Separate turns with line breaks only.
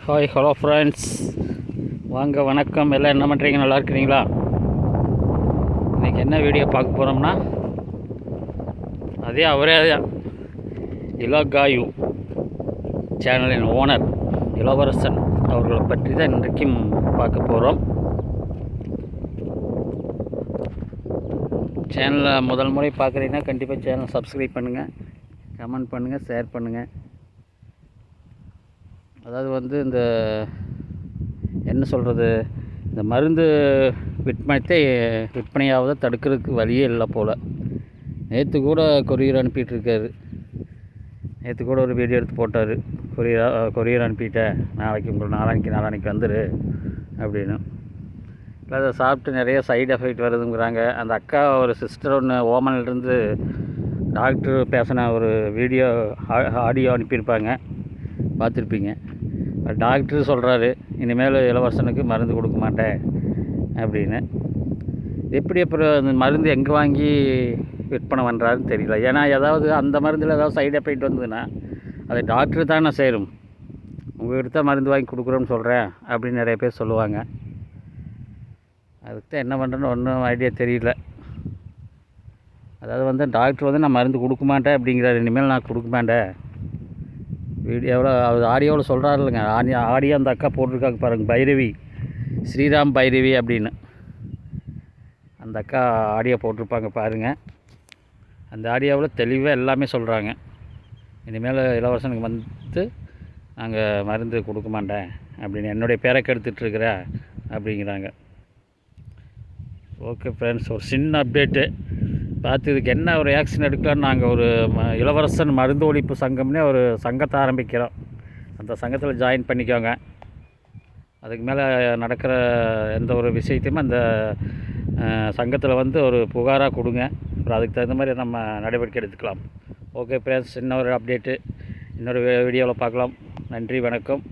Hi hello friends, வாங்க வணக்கம். எல்லாம் என்ன பண்ணுறீங்க? நல்லா இருக்கிறீங்களா? இன்றைக்கி என்ன வீடியோ பார்க்க போகிறோம்னா, அவரே இலகாயு சேனலின் ஓனர் இளவரசன் அவர்களை பற்றி தான் இன்றைக்கும் பார்க்க போகிறோம். சேனலில் முதல் முறை பார்க்குறீங்கன்னா கண்டிப்பாக சேனல் சப்ஸ்கிரைப் பண்ணுங்கள், கமெண்ட் பண்ணுங்கள், ஷேர் பண்ணுங்கள். அதாவது இந்த என்ன சொல்கிறது, இந்த மருந்து விற்பனையாவதை தடுக்கிறதுக்கு வழியே இல்லை போல். நேற்று கூட கொரியர் அனுப்பிட்டுருக்காரு. நேற்று கூட ஒரு வீடியோ எடுத்து போட்டார். கொரியர் அனுப்பிட்டேன், நாளைக்கு வந்துடு அப்படின்னு. இல்லை, அதை சாப்பிட்டு நிறைய சைடு எஃபெக்ட் வருதுங்கிறாங்க. அந்த அக்கா ஒரு சிஸ்டர் ஒன்று ஓமன்லேருந்து டாக்டர் பேசின ஒரு வீடியோ ஆடியோ அனுப்பியிருப்பாங்க, பார்த்துருப்பீங்க. டாக்டர் சொல்கிறாரு, இனிமேல் இளவரசனுக்கு மருந்து கொடுக்க மாட்டேன் அப்படின்னு. எப்படி அப்புறம் அந்த மருந்து எங்கே வாங்கி விற்பனை பண்ணுறாருன்னு தெரியல. ஏன்னா அந்த மருந்தில் ஏதாவது சைடு எஃபெக்ட் வந்ததுன்னா அது டாக்டர் தானே சேரும். உங்கள்கிட்ட தான் மருந்து வாங்கி கொடுக்குறோன்னு சொல்கிறேன் அப்படின்னு நிறைய பேர் சொல்லுவாங்க. அதுக்கு தான் என்ன பண்ணுறேன்னு ஒன்றும் ஐடியா தெரியல. டாக்டர் நான் மருந்து கொடுக்க மாட்டேன் அப்படிங்கிறாரு. இனிமேல் நான் கொடுக்க மாட்டேன். வீடியோவில் அது ஆடியோவில் சொல்கிறாரு இல்லைங்க, ஆடியோ அந்த அக்கா போட்டிருக்காங்க பாருங்கள், பைரவி, ஸ்ரீராம் பைரவி அப்படின்னு. அந்த அக்கா ஆடியோ போட்டிருப்பாங்க பாருங்கள். அந்த ஆடியோவில் தெளிவாக எல்லாமே சொல்கிறாங்க. இனிமேல் இளவரசனுக்கு நாங்கள் மருந்து கொடுக்க மாட்டேன் அப்படின்னு, என்னுடைய பேரை கெடுத்துட்ருக்குற அப்படிங்கிறாங்க. ஓகே ஃப்ரெண்ட்ஸ், ஒரு சின்ன அப்டேட்டு பார்த்து இதுக்கு என்ன ஒரு ஆக்ஷன் எடுக்கலான்னு நாங்கள் ஒரு இளவரசன் மருந்து ஒழிப்பு சங்கம்னே ஒரு சங்கத்தை ஆரம்பிக்கிறோம். அந்த சங்கத்தில் ஜாயின் பண்ணிக்கோங்க. அதுக்கு மேலே நடக்கிற எந்த ஒரு விஷயத்தையுமே அந்த சங்கத்தில் ஒரு புகாராக கொடுங்க. அப்புறம் அதுக்கு தகுந்த மாதிரி நம்ம நடவடிக்கை எடுத்துக்கலாம். ஓகே ஃப்ரெண்ட்ஸ், இன்னொரு அப்டேட்டு இன்னொரு வீடியோவில் பார்க்கலாம். நன்றி, வணக்கம்.